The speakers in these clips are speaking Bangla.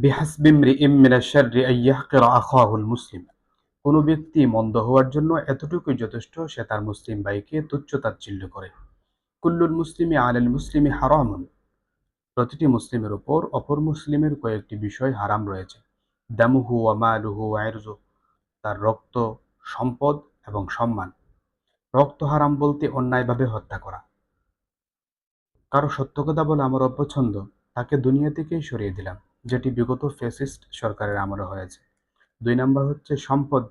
বিহাসবি ইমরিইম মিনাশ শাররি আন ইয়াহকিরা আখাহুল মুসলিম। কোনো ব্যক্তি মন্দ হওয়ার জন্য এতটুকুই যথেষ্ট, সে তার মুসলিম ভাইকে তুচ্ছ-তাচ্ছিল্য করে। কুল্লুল মুসলিমি আলাল মুসলিমি হারামুন। প্রতিটি মুসলিমের উপর অপর মুসলিমের কয়েকটি বিষয় হারাম রয়েছে। দামুহু ওয়া মালুহু ওয়া ইরজুহু। তার রক্ত, সম্পদ এবং সম্মান। রক্ত হারাম বলতে অন্যায়ভাবে হত্যা করা। কারো সত্য কথা বলা আমার অপছন্দ, তাকে দুনিয়া থেকেই সরিয়ে দিলাম, যেটি বিগত ফ্যাসিস্ট সরকারের আমলে হয়েছে। ২ নাম্বার হচ্ছে সম্পদ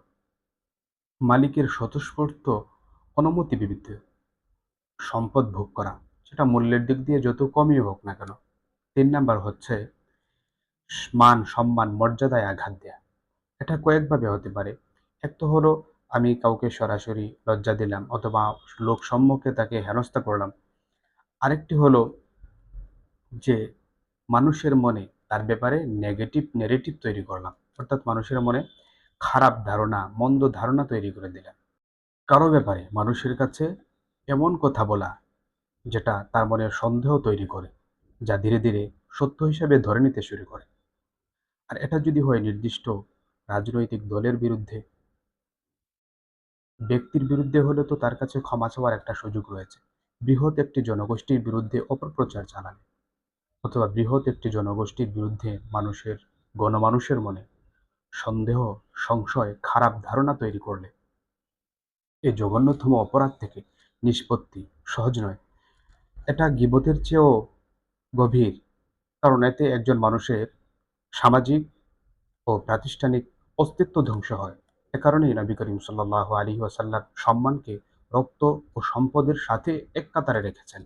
মালিকের স্বতঃস্ফূর্ত অনুমতি বিরুদ্ধে সম্পদ ভোগ করা, সেটা মূল্যের দিক দিয়ে যত কমই হোক না কেন। ৩ নাম্বার হচ্ছে মান, সম্মান, মর্যাদায় আঘাত দেয়া। এটা কয়েকভাবে হতে পারে। এক তো হলো আমি কাউকে সরাসরি লজ্জা দিলাম অথবা লোক সম্মুখে তাকে হেনস্থা করলাম। আরেকটি হলো যে মানুষের মনে তার ব্যাপারে নেগেটিভ ন্যারেটিভ তৈরি করলাম। অর্থাৎ মানুষের মনে খারাপ ধারণা, মন্দ ধারণা তৈরি করে দিলাম। কারো ব্যাপারে মানুষের কাছে এমন কথা বলা যেটা তার মনে সন্দেহ তৈরি করে, যা ধীরে ধীরে সত্য হিসেবে ধরে নিতে শুরু করে। আর এটা যদি হয় নির্দিষ্ট রাজনৈতিক দলের বিরুদ্ধে, ব্যক্তির বিরুদ্ধে হলে তো তার কাছে ক্ষমা চাওয়ার একটা সুযোগ রয়েছে। বৃহৎ একটি জনগোষ্ঠীর বিরুদ্ধে অপপ্রচার চালানো অথবা বৃহৎ একটি জনগোষ্ঠীর বিরুদ্ধে গণমানুষের মনে সন্দেহ, সংশয়, খারাপ ধারণা তৈরি করলে এই জঘন্যতম অপরাধ থেকে নিষ্পত্তি সহজ নয়। এটা গীবতের চেয়েও গভীর। কারণ এতে একজন মানুষের সামাজিক ও প্রাতিষ্ঠানিক অস্তিত্ব ধ্বংস হয়। এ কারণেই নবী করিম সাল্লাল্লাহু আলাইহি ওয়াসাল্লাম সম্মানকে রক্ত ও সম্পদের সাথে এক কাতারে রেখেছেন।